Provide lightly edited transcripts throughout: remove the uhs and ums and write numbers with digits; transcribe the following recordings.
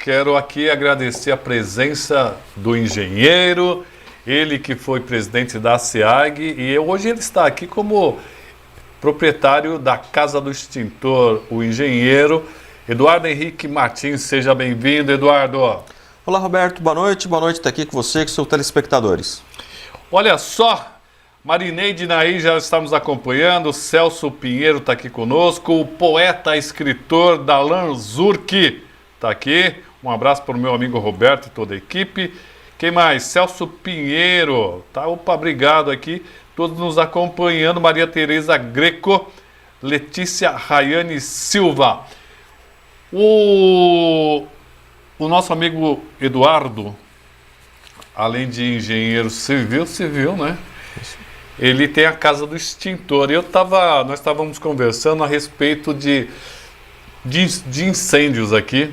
quero aqui agradecer a presença do engenheiro, ele que foi presidente da SEAG e hoje ele está aqui como proprietário da Casa do Extintor, o engenheiro Eduardo Henrique Martins. Seja bem-vindo, Eduardo. Olá, Roberto, boa noite estar aqui com você e com seus telespectadores. Olha só, Marineide Naí já estamos acompanhando, Celso Pinheiro está aqui conosco, o poeta, escritor Darlan Zurk está aqui. Um abraço para o meu amigo Roberto e toda a equipe. Quem mais? Celso Pinheiro, tá? Opa, obrigado aqui, todos nos acompanhando. Maria Tereza Greco, Letícia Rayane Silva. O nosso amigo Eduardo, além de engenheiro civil, né? Ele tem a Casa do Extintor. Nós estávamos conversando a respeito de incêndios aqui.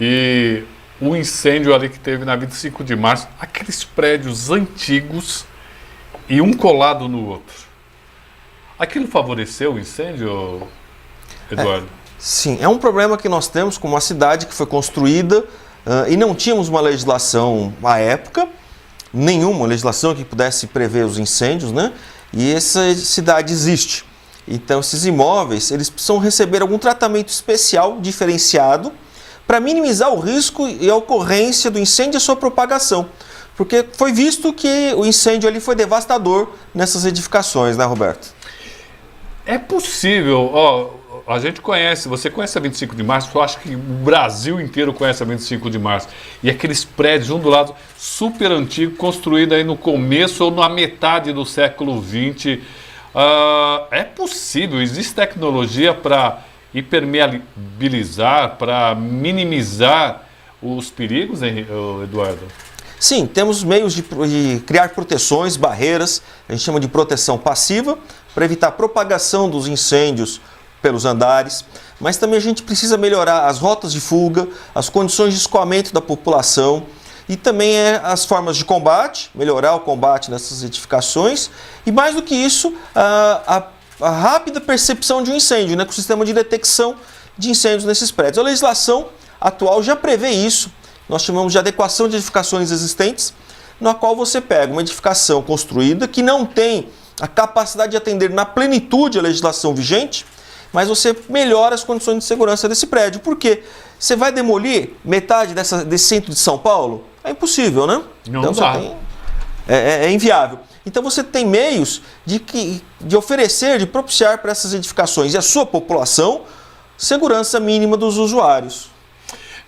E o incêndio ali que teve na 25 de março, aqueles prédios antigos e um colado no outro. Aquilo favoreceu o incêndio, Eduardo? Sim, é um problema que nós temos com uma cidade que foi construída e não tínhamos uma legislação à época, nenhuma legislação que pudesse prever os incêndios, né? E essa cidade existe. Então, esses imóveis, eles precisam receber algum tratamento especial, diferenciado, para minimizar o risco e a ocorrência do incêndio e a sua propagação. Porque foi visto que o incêndio ali foi devastador nessas edificações, né, Roberto? É possível, a gente conhece, você conhece a 25 de março, eu acho que o Brasil inteiro conhece a 25 de março. E aqueles prédios, um do lado, super antigo, construído aí no começo ou na metade do século XX. É possível, existe tecnologia para impermeabilizar, para minimizar os perigos, Eduardo? Sim, temos meios de criar proteções, barreiras, a gente chama de proteção passiva, para evitar a propagação dos incêndios pelos andares, mas também a gente precisa melhorar as rotas de fuga, as condições de escoamento da população e também as formas de combate, melhorar o combate nessas edificações e mais do que isso, a rápida percepção de um incêndio, né, com o sistema de detecção de incêndios nesses prédios. A legislação atual já prevê isso, nós chamamos de adequação de edificações existentes, na qual você pega uma edificação construída que não tem a capacidade de atender na plenitude a legislação vigente, mas você melhora as condições de segurança desse prédio. Por quê? Você vai demolir metade desse centro de São Paulo? É impossível, né? Não então, dá. É inviável. Então você tem meios de oferecer, de propiciar para essas edificações e a sua população segurança mínima dos usuários.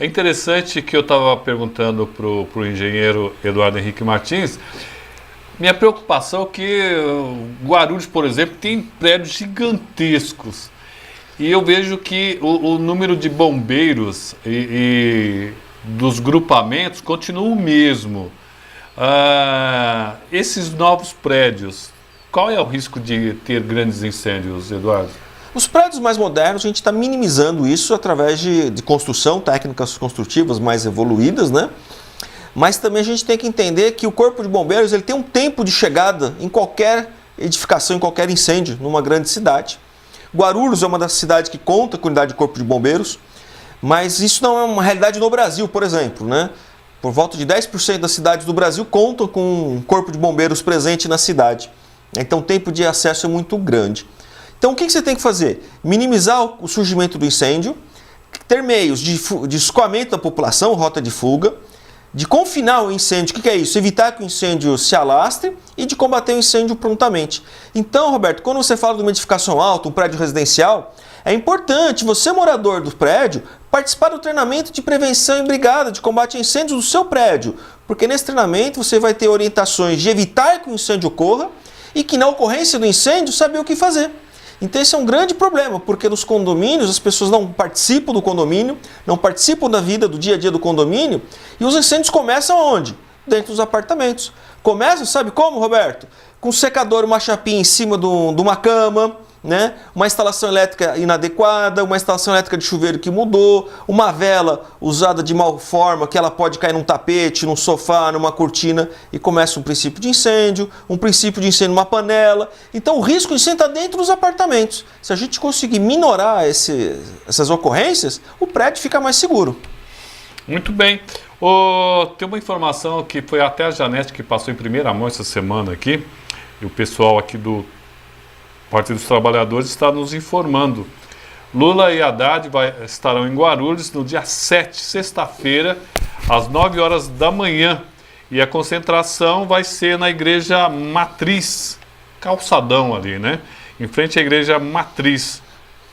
É interessante que eu estava perguntando para o engenheiro Eduardo Henrique Martins. Minha preocupação é que Guarulhos, por exemplo, tem prédios gigantescos. E eu vejo que o número de bombeiros e dos grupamentos continua o mesmo. Esses novos prédios, qual é o risco de ter grandes incêndios, Eduardo? Os prédios mais modernos, a gente está minimizando isso através de construção, técnicas construtivas mais evoluídas, né? Mas também a gente tem que entender que o Corpo de Bombeiros ele tem um tempo de chegada em qualquer edificação, em qualquer incêndio, numa grande cidade. Guarulhos é uma das cidades que conta com unidade de Corpo de Bombeiros, mas isso não é uma realidade no Brasil, por exemplo, né? Por volta de 10% das cidades do Brasil contam com um Corpo de Bombeiros presente na cidade. Então o tempo de acesso é muito grande. Então o que você tem que fazer? Minimizar o surgimento do incêndio, ter meios de escoamento da população, rota de fuga, de confinar o incêndio. O que é isso? Evitar que o incêndio se alastre e de combater o incêndio prontamente. Então, Roberto, quando você fala de uma edificação alta, um prédio residencial, é importante você, morador do prédio, participar do treinamento de prevenção e brigada de combate a incêndios do seu prédio, porque nesse treinamento você vai ter orientações de evitar que o incêndio ocorra e que na ocorrência do incêndio saber o que fazer. Então esse é um grande problema, porque nos condomínios as pessoas não participam do condomínio, não participam da vida, do dia a dia do condomínio, e os incêndios começam onde? Dentro dos apartamentos. Começam, sabe como, Roberto? Com um secador, uma chapinha em cima de uma cama, né? Uma instalação elétrica inadequada, uma instalação elétrica de chuveiro que mudou, uma vela usada de mal forma, que ela pode cair num tapete, num sofá, numa cortina e começa um princípio de incêndio numa panela. Então o risco de incêndio está dentro dos apartamentos. Se a gente conseguir minorar essas ocorrências, o prédio fica mais seguro. Muito bem. Tem uma informação que foi até a Janete que passou em primeira mão essa semana aqui, e o pessoal aqui do Partido dos Trabalhadores está nos informando. Lula e Haddad estarão em Guarulhos no dia 7, sexta-feira, às 9 horas da manhã. E a concentração vai ser na Igreja Matriz, calçadão ali, né? Em frente à Igreja Matriz.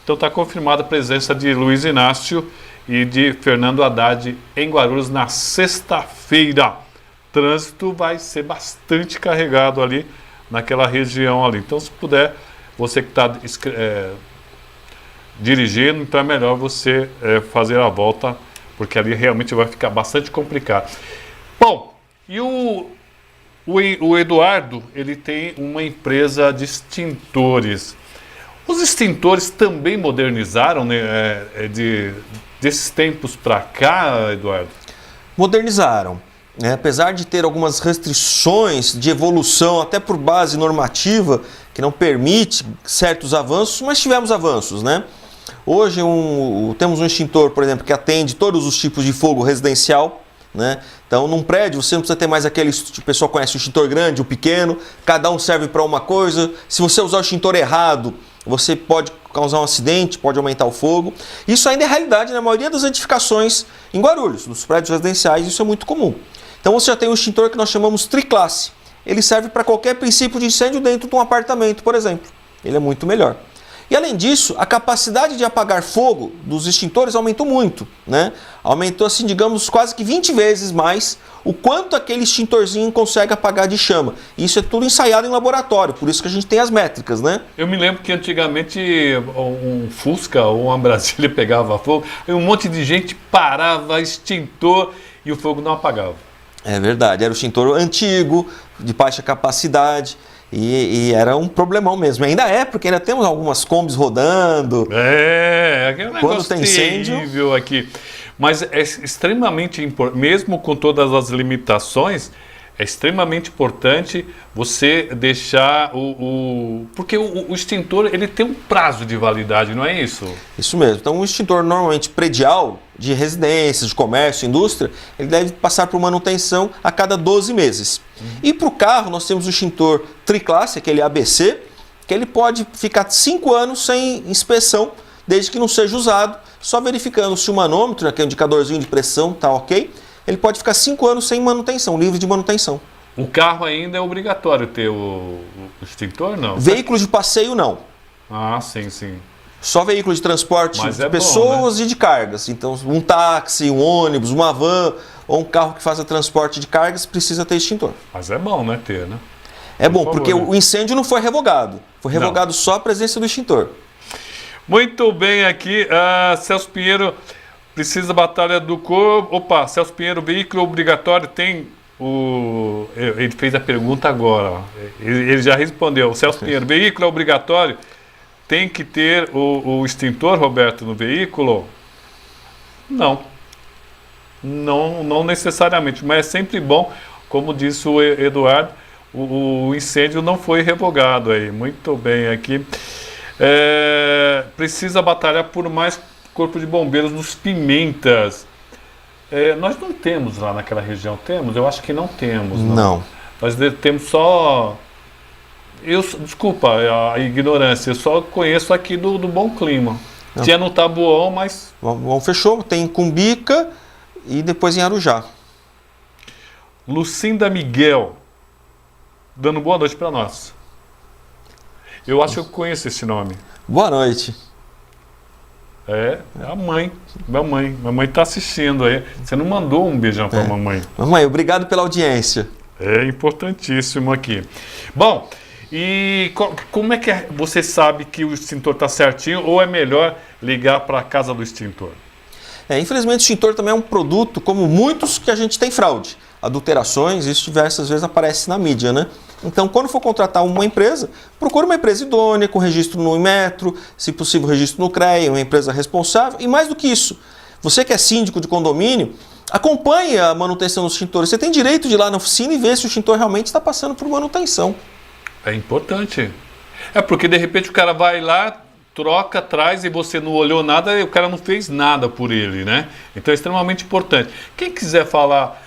Então está confirmada a presença de Luiz Inácio e de Fernando Haddad em Guarulhos na sexta-feira. Trânsito vai ser bastante carregado ali naquela região ali. Então, se puder, você que está dirigindo, então é melhor você fazer a volta, porque ali realmente vai ficar bastante complicado. Bom, e o Eduardo, ele tem uma empresa de extintores. Os extintores também modernizaram, né, desses tempos para cá, Eduardo? Modernizaram. Apesar de ter algumas restrições de evolução, até por base normativa, que não permite certos avanços, mas tivemos avanços, né? Hoje temos um extintor, por exemplo, que atende todos os tipos de fogo residencial, né? Então, num prédio, você não precisa ter mais aquele... O pessoal conhece o extintor grande, o pequeno, cada um serve para uma coisa. Se você usar o extintor errado, você pode causar um acidente, pode aumentar o fogo. Isso ainda é realidade na maioria das edificações em Guarulhos, nos prédios residenciais, isso é muito comum. Então, você já tem um extintor que nós chamamos triclasse. Ele serve para qualquer princípio de incêndio dentro de um apartamento, por exemplo. Ele é muito melhor. E além disso, a capacidade de apagar fogo dos extintores aumentou muito, né? Aumentou, assim, digamos, quase que 20 vezes mais o quanto aquele extintorzinho consegue apagar de chama. Isso é tudo ensaiado em laboratório, por isso que a gente tem as métricas, né? Eu me lembro que antigamente um Fusca ou uma Brasília pegava fogo, e um monte de gente parava, extintor, e o fogo não apagava. É verdade, era o extintor antigo, de baixa capacidade. E era um problemão mesmo. Ainda é, porque ainda temos algumas combis rodando. É um negócio quando tem incêndio terrível aqui. Mas é extremamente importante, mesmo com todas as limitações, é extremamente importante você deixar porque o extintor, ele tem um prazo de validade, não é isso? Isso mesmo. Então, um extintor normalmente predial, de residências, de comércio, indústria, ele deve passar por manutenção a cada 12 meses. E para o carro, nós temos o extintor triclasse, aquele ABC, que ele pode ficar 5 anos sem inspeção, desde que não seja usado, só verificando se o manômetro, que é o indicadorzinho de pressão, está ok. Ele pode ficar 5 anos sem manutenção, livre de manutenção. O carro ainda é obrigatório ter o extintor, não? Veículos de passeio, não. Ah, sim, sim. Só veículo de transporte de pessoas, né? E de cargas. Então, um táxi, um ônibus, uma van ou um carro que faça transporte de cargas precisa ter extintor. Mas é bom, né, ter, né? É bom, porque o incêndio não foi revogado. Foi revogado só a presença do extintor. Muito bem aqui. Celso Pinheiro, precisa batalha do corpo. Opa, Celso Pinheiro, veículo obrigatório tem Ele fez a pergunta agora. Ele já respondeu. Celso Pinheiro, veículo é obrigatório? Tem que ter o extintor, Roberto, no veículo? Não. Não necessariamente, mas é sempre bom, como disse o Eduardo, o incêndio não foi revogado aí. Muito bem aqui. Precisa batalhar por mais corpo de bombeiros nos Pimentas. Nós não temos lá naquela região, temos? Eu acho que não temos. Não. Nós temos só... Desculpa a ignorância, eu só conheço aqui do Bom Clima. Não. Tinha no Taboão, mas... Bom, fechou, tem em Cumbica e depois em Arujá. Lucinda Miguel, dando boa noite para nós. Eu acho que eu conheço esse nome. Boa noite. É a mãe, minha mãe. Minha mãe está assistindo aí. Você não mandou um beijão para a mamãe. Mamãe, obrigado pela audiência. É importantíssimo aqui. Bom, e como é que você sabe que o extintor está certinho ou é melhor ligar para a casa do extintor? Infelizmente o extintor também é um produto, como muitos, que a gente tem fraude. Adulterações, isso diversas vezes aparece na mídia, né? Então, quando for contratar uma empresa, procure uma empresa idônea, com registro no Inmetro, se possível registro no CREA, uma empresa responsável. E mais do que isso, você que é síndico de condomínio, acompanhe a manutenção dos extintores. Você tem direito de ir lá na oficina e ver se o extintor realmente está passando por manutenção. É importante. Porque de repente o cara vai lá, troca, traz e você não olhou nada e o cara não fez nada por ele, né? Então é extremamente importante. Quem quiser falar,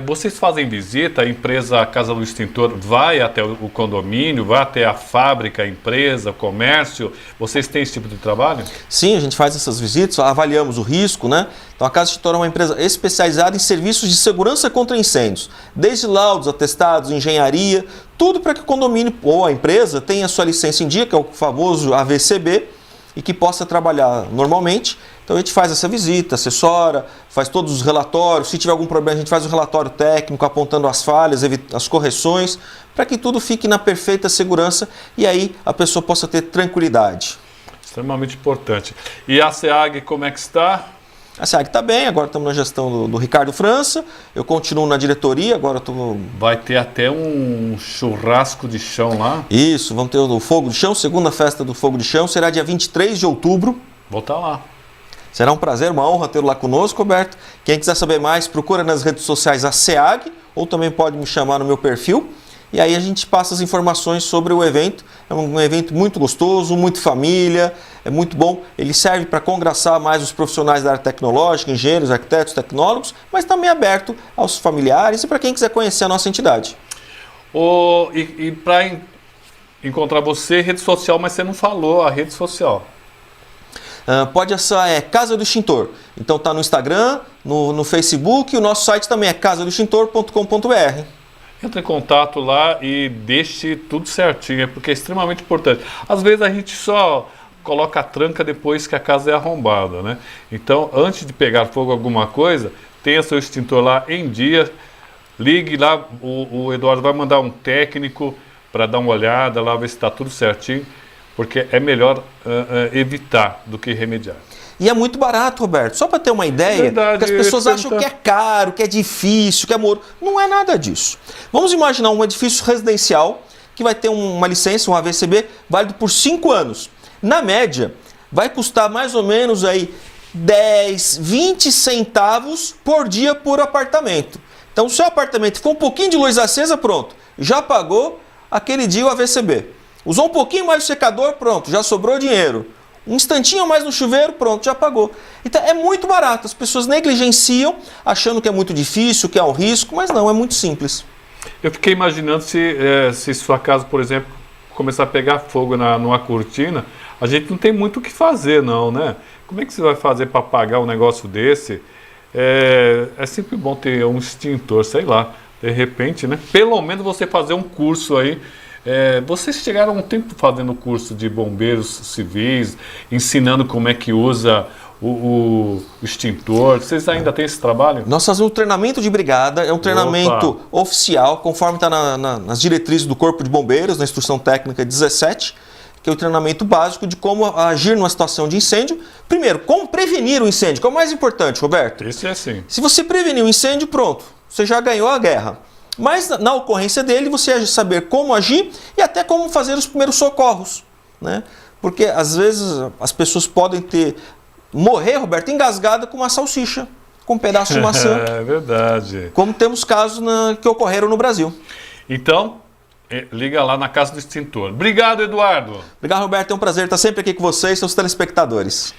vocês fazem visita, a empresa Casa do Extintor vai até o condomínio, vai até a fábrica, a empresa, o comércio, vocês têm esse tipo de trabalho? Sim, a gente faz essas visitas, avaliamos o risco, né? Então a Casa do Extintor é uma empresa especializada em serviços de segurança contra incêndios, desde laudos, atestados, engenharia, tudo para que o condomínio ou a empresa tenha sua licença em dia, que é o famoso AVCB, e que possa trabalhar normalmente. Então a gente faz essa visita, assessora, faz todos os relatórios, se tiver algum problema a gente faz o relatório técnico apontando as falhas, as correções, para que tudo fique na perfeita segurança e aí a pessoa possa ter tranquilidade. Extremamente importante. E a SEAG como é que está? A SEAG está bem, agora estamos na gestão do Ricardo França, eu continuo na diretoria, agora estou... Vai ter até um churrasco de chão lá? Isso, vamos ter o Fogo de Chão, segunda festa do Fogo de Chão, será dia 23 de outubro. Vou estar lá. Será um prazer, uma honra tê-lo lá conosco, Roberto. Quem quiser saber mais, procura nas redes sociais a SEAG, ou também pode me chamar no meu perfil. E aí a gente passa as informações sobre o evento. É um evento muito gostoso, muito família, é muito bom. Ele serve para congraçar mais os profissionais da área tecnológica, engenheiros, arquitetos, tecnólogos, mas também aberto aos familiares e para quem quiser conhecer a nossa entidade. E para encontrar você, rede social, mas você não falou a rede social. Pode acessar Casa do Extintor. Então está no Instagram, no Facebook e o nosso site também é casadoextintor.com.br. Entre em contato lá e deixe tudo certinho, porque é extremamente importante. Às vezes a gente só coloca a tranca depois que a casa é arrombada, né? Então, antes de pegar fogo alguma coisa, tenha seu extintor lá em dia, ligue lá, o Eduardo vai mandar um técnico para dar uma olhada lá, ver se está tudo certinho, porque é melhor evitar do que remediar. E é muito barato, Roberto. Só para ter uma ideia, porque as pessoas acham que é caro, que é difícil, que é moro. Não é nada disso. Vamos imaginar um edifício residencial que vai ter uma licença, um AVCB, válido por 5 anos. Na média, vai custar mais ou menos aí 10, 20 centavos por dia por apartamento. Então, se o seu apartamento ficou um pouquinho de luz acesa, pronto, já pagou aquele dia o AVCB. Usou um pouquinho mais de secador, pronto, já sobrou dinheiro. Um instantinho mais no chuveiro, pronto, já pagou. Então é muito barato, as pessoas negligenciam, achando que é muito difícil, que é um risco, mas não, é muito simples. Eu fiquei imaginando se sua casa, por exemplo, começar a pegar fogo numa cortina, a gente não tem muito o que fazer não, né? Como é que você vai fazer para apagar um negócio desse? É sempre bom ter um extintor, sei lá, de repente, né? Pelo menos você fazer um curso aí. Vocês chegaram um tempo fazendo curso de bombeiros civis, ensinando como é que usa o extintor. Vocês ainda têm esse trabalho? Nós fazemos um treinamento de brigada, é um treinamento oficial, conforme está nas diretrizes do Corpo de Bombeiros, na Instrução Técnica 17, que é o treinamento básico de como agir numa situação de incêndio. Primeiro, como prevenir o incêndio, que é o mais importante, Roberto. Isso é assim. Se você prevenir o incêndio, pronto, você já ganhou a guerra. Mas na ocorrência dele, você vai saber como agir e até como fazer os primeiros socorros, né? Porque às vezes as pessoas podem morrer, Roberto, engasgada com uma salsicha, com um pedaço de maçã. É verdade. Como temos casos que ocorreram no Brasil. Então, liga lá na Casa do Extintor. Obrigado, Eduardo. Obrigado, Roberto. É um prazer estar sempre aqui com vocês, seus telespectadores.